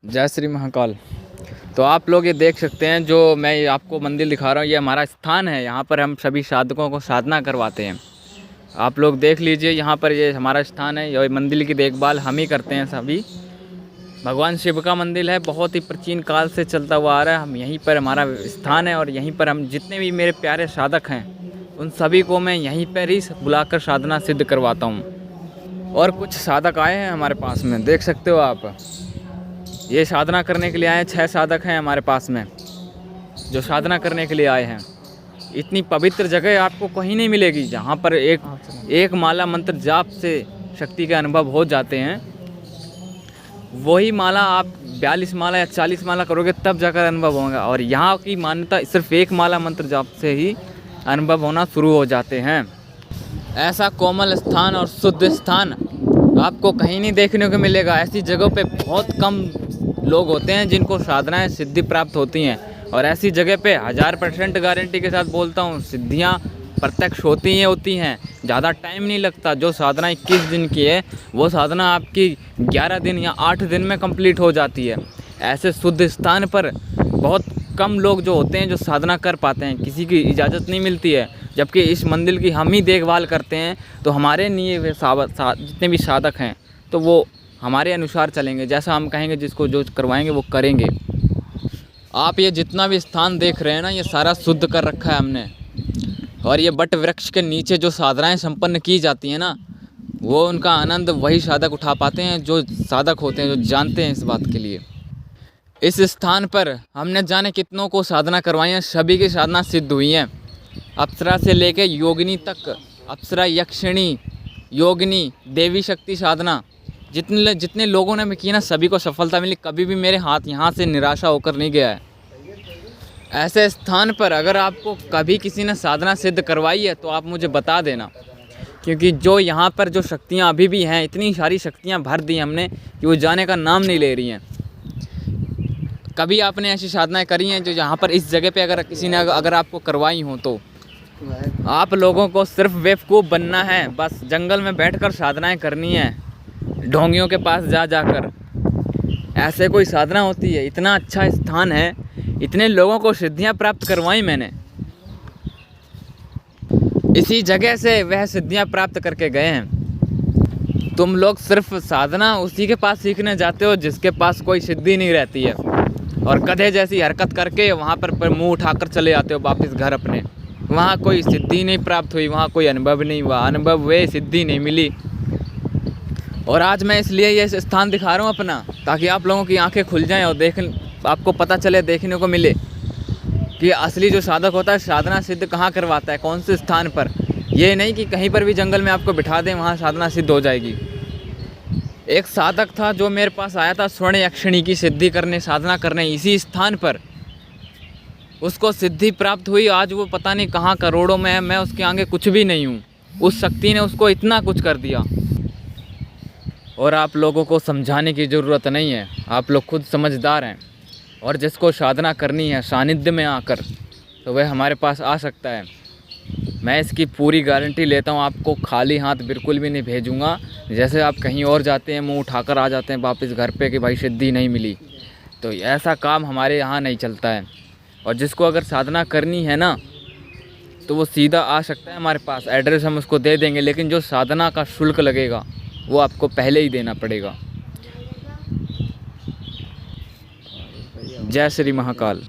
जय श्री महाकाल। तो आप लोग ये देख सकते हैं, जो मैं आपको मंदिर दिखा रहा हूँ, ये हमारा स्थान है। यहाँ पर हम सभी साधकों को साधना करवाते हैं। आप लोग देख लीजिए, यहाँ पर ये हमारा स्थान है। ये मंदिर की देखभाल हम ही करते हैं सभी। भगवान शिव का मंदिर है, बहुत ही प्राचीन काल से चलता हुआ आ रहा है। हम यहीं पर हमारा स्थान है और यहीं पर हम जितने भी मेरे प्यारे साधक हैं उन सभी को मैं यहीं पर ही बुलाकर साधना सिद्ध करवाता हूँ। और कुछ साधक आए हैं हमारे पास में, देख सकते हो आप। ये साधना करने के लिए आए हैं। 6 साधक हैं हमारे पास में जो साधना करने के लिए आए हैं। इतनी पवित्र जगह आपको कहीं नहीं मिलेगी, जहाँ पर एक माला मंत्र जाप से शक्ति के अनुभव हो जाते हैं। वही माला आप 42 माला या 40 माला करोगे तब जाकर अनुभव होगा। और यहाँ की मान्यता सिर्फ एक माला मंत्र जाप से ही अनुभव होना शुरू हो जाते हैं। ऐसा कोमल स्थान और शुद्ध स्थान आपको कहीं नहीं देखने को मिलेगा। ऐसी जगहों पे बहुत कम लोग होते हैं जिनको साधनाएं सिद्धि प्राप्त होती हैं। और ऐसी जगह पे 1000% गारंटी के साथ बोलता हूँ, सिद्धियाँ प्रत्यक्ष होती हैं। ज़्यादा टाइम नहीं लगता। जो साधना 21 दिन की है वो साधना आपकी 11 दिन या 8 दिन में कंप्लीट हो जाती है। ऐसे शुद्ध स्थान पर बहुत कम लोग जो होते हैं जो साधना कर पाते हैं, किसी की इजाज़त नहीं मिलती है। जबकि इस मंदिर की हम ही देखभाल करते हैं, तो हमारे लिए वे जितने भी साधक हैं तो वो हमारे अनुसार चलेंगे। जैसा हम कहेंगे, जिसको जो करवाएंगे वो करेंगे। आप ये जितना भी स्थान देख रहे हैं ना, ये सारा शुद्ध कर रखा है हमने। और ये बट वृक्ष के नीचे जो साधनाएं संपन्न की जाती हैं ना, वो उनका आनंद वही साधक उठा पाते हैं जो साधक होते हैं, जो जानते हैं इस बात के लिए। इस स्थान पर हमने जाने कितनों को साधना करवाई है, सभी की साधना सिद्ध हुई है। अप्सरा से लेके योगिनी तक, अप्सरा, यक्षिणी, योगिनी, देवी शक्ति साधना, जितने लोगों ने की ना, सभी को सफलता मिली। कभी भी मेरे हाथ यहाँ से निराशा होकर नहीं गया है। ऐसे स्थान पर अगर आपको कभी किसी ने साधना सिद्ध करवाई है तो आप मुझे बता देना, क्योंकि जो यहाँ पर जो शक्तियाँ अभी भी हैं, इतनी सारी शक्तियाँ भर दी हमने कि वो जाने का नाम नहीं ले रही हैं। कभी आपने ऐसी साधनाएं करी हैं जो यहाँ पर इस जगह पे अगर किसी ने अगर आपको करवाई हो, तो आप लोगों को सिर्फ बेवकूफ़ बनना है। बस जंगल में बैठकर साधनाएं करनी है, ढोंगियों के पास जाकर। ऐसे कोई साधना होती है? इतना अच्छा स्थान है, इतने लोगों को सिद्धियां प्राप्त करवाई मैंने। इसी जगह से वह सिद्धियां प्राप्त करके गए हैं। तुम लोग सिर्फ साधना उसी के पास सीखने जाते हो जिसके पास कोई सिद्धि नहीं रहती है, और गधे जैसी हरकत करके वहाँ पर मुंह उठाकर चले आते हो वापस घर अपने। वहाँ कोई सिद्धि नहीं प्राप्त हुई, वहाँ कोई अनुभव नहीं हुआ, अनुभव हुए, सिद्धि नहीं मिली। और आज मैं इसलिए ये स्थान दिखा रहा हूँ अपना, ताकि आप लोगों की आंखें खुल जाएं और आपको पता चले, देखने को मिले कि असली जो साधक होता है साधना सिद्ध कहाँ करवाता है, कौन से स्थान पर। ये नहीं कि कहीं पर भी जंगल में आपको बिठा दें वहाँ साधना सिद्ध हो जाएगी। एक साधक था जो मेरे पास आया था स्वर्ण यक्षिणी की सिद्धि करने, साधना करने इसी स्थान पर। उसको सिद्धि प्राप्त हुई। आज वो पता नहीं कहाँ करोड़ों में है, मैं उसके आगे कुछ भी नहीं हूँ। उस शक्ति ने उसको इतना कुछ कर दिया। और आप लोगों को समझाने की ज़रूरत नहीं है, आप लोग खुद समझदार हैं। और जिसको साधना करनी है सानिध्य में आकर, तो वह हमारे पास आ सकता है। मैं इसकी पूरी गारंटी लेता हूँ। आपको खाली हाथ बिल्कुल भी नहीं भेजूँगा। जैसे आप कहीं और जाते हैं, मुंह उठाकर आ जाते हैं वापस घर पे कि भाई सिद्धि नहीं मिली, तो ऐसा काम हमारे यहाँ नहीं चलता है। और जिसको अगर साधना करनी है ना, तो वो सीधा आ सकता है हमारे पास। एड्रेस हम उसको दे देंगे, लेकिन जो साधना का शुल्क लगेगा वो आपको पहले ही देना पड़ेगा। जय श्री महाकाल।